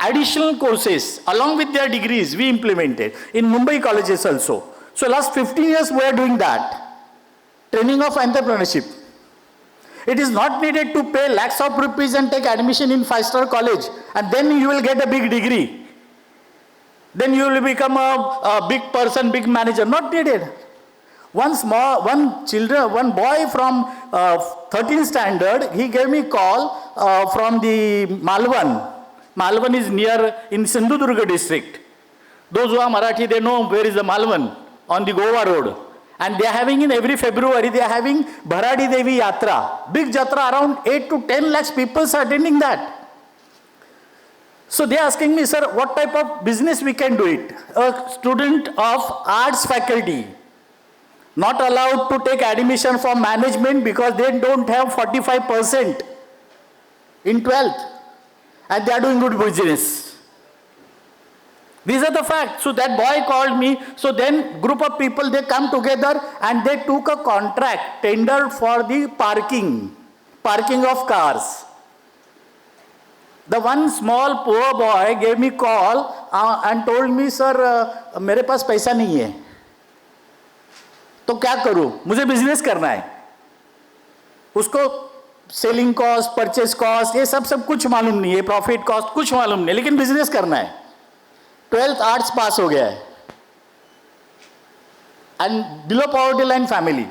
additional courses along with their degrees we implemented in Mumbai colleges also. So last 15 years we are doing that. Training of entrepreneurship. It is not needed to pay lakhs of rupees and take admission in 5-star college and then you will get a big degree. Then you will become a big person, big manager. Not needed. One boy from 13th standard, he gave me call from the Malvan. Malvan is near in Sindhudurga district. Those who are Marathi, they know where is the Malvan, on the Goa road. And they are having in every February, they are having Bharadi Devi Yatra. Big Jatra, around 8 to 10 lakhs people are attending that. So they are asking me, sir, what type of business we can do it? A student of arts faculty, not allowed to take admission for management because they don't have 45% in 12th. And they are doing good business. These are the facts. So that boy called me. So then group of people, they come together and they took a contract, tender for the parking of cars. The one small poor boy gave me call and told me, sir, मेरे पास पैसा नहीं है, तो क्या करूं? मुझे business करना है. उसको सेलिंग कॉस्ट, परचेस कॉस्ट, ये सब कुछ मालूम नहीं है, प्रॉफिट कॉस्ट कुछ मालूम नहीं, लेकिन बिजनेस करना है. 12th आर्ट्स पास हो गया है and below poverty line family.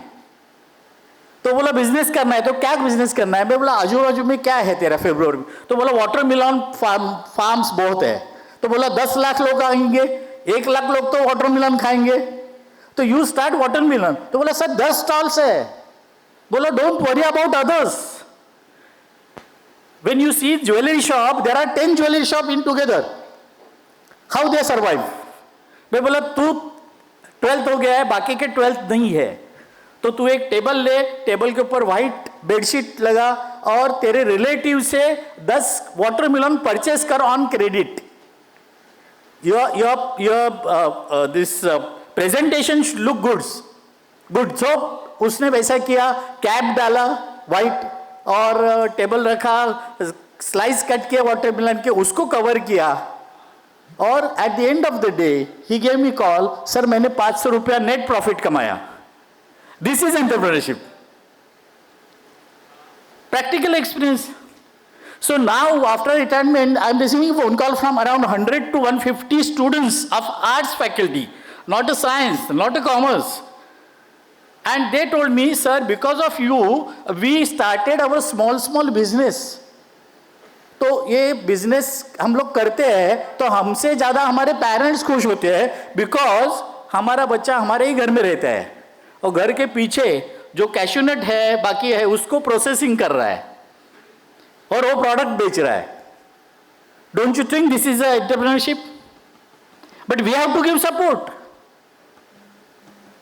तो बोला बिजनेस करना है, तो क्या बिजनेस करना है? मैं बोला आजू बाजू में क्या है तेरा फेब्रुवरी में? तो बोला वाटर मिलन फार्म्स बहुत है. तो बोला 10 लाख लोग आएंगे, 1 लाख लोग तो वाटर मिलन खाएंगे, तो यू स्टार्ट वाटर मिलन. तो बोला सर 10 स्टॉल्स है, Bolo, don't worry about others. When you see jewelry shop, there are 10 jewelry shop in together. How they survive? मैं बोला तू 12th हो गया है, बाकी के 12th नहीं है, तो तू एक टेबल ले, टेबल के ऊपर व्हाइट बेडशीट लगा और तेरे रिलेटिव से 10 वाटरमेलन परचेस कर on credit. Your this presentation should look good. So उसने वैसा किया, कैप डाला व्हाइट और टेबल रखा, स्लाइस कट किया वाटरमेलन के, उसको कवर किया और at the end of the day he gave me call, sir मैंने 500 रुपया नेट प्रॉफिट कमाया. This is entrepreneurship, practical experience. So now after retirement, I am receiving a phone call from around 100 to 150 students of arts faculty, not a science, not a commerce. And they told me, sir, because of you, we started our small business. तो ये business हम लोग करते हैं तो हमसे ज़्यादा हमारे पेरेंट्स खुश होते हैं, बिकॉज हमारा बच्चा हमारे ही घर में रहता है और घर के पीछे जो कैशूनट है बाकी है उसको प्रोसेसिंग कर रहा है और वो प्रोडक्ट बेच रहा है. Don't you think this is entrepreneurship? But we have to give support.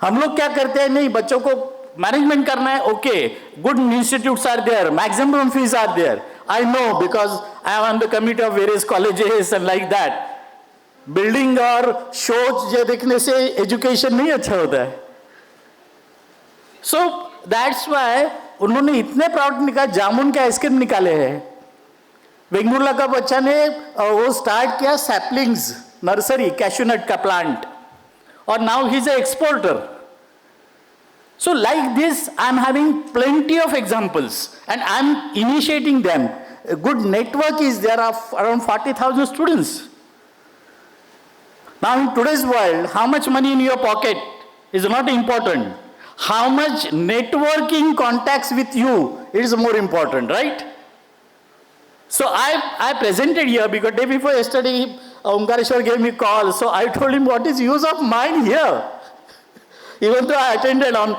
हम लोग क्या करते हैं, नहीं बच्चों को मैनेजमेंट करना है, okay, good institutes are there, maximum fees are there. I know because I am on the committee of various colleges and like that. Building और शोज जो देखने से एजुकेशन नहीं अच्छा होता है. सो दैट्स वाई उन्होंने इतने प्रोडक्ट निकाले, जामुन के आइसक्रीम निकाले हैं. बेंगलुरु का बच्चा ने वो स्टार्ट किया सैपलिंग्स नर्सरी, कैशूनट का प्लांट, और now he is a exporter. So like this, I am having plenty of examples and I am initiating them. A good network is there of around 40,000 students. Now in today's world, how much money in your pocket is not important. How much networking contacts with you is more important, right? So I presented here because day before yesterday, Omkareshwar gave me a call. So I told him, what is use of mine here? Even though I attended on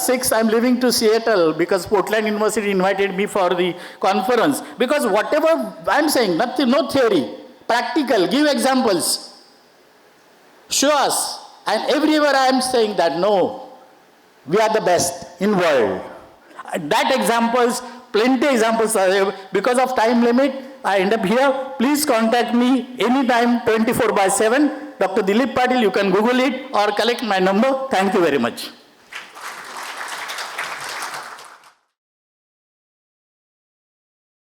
6th, I'm leaving to Seattle because Portland University invited me for the conference. Because whatever I'm saying, nothing, no theory, practical, give examples, show us. And everywhere I am saying that, no, we are the best in world. That examples, plenty examples are there. Because of time limit, I end up here. Please contact me anytime, 24/7. Dr. Dilip Patil, you can Google it or collect my number. Thank you very much.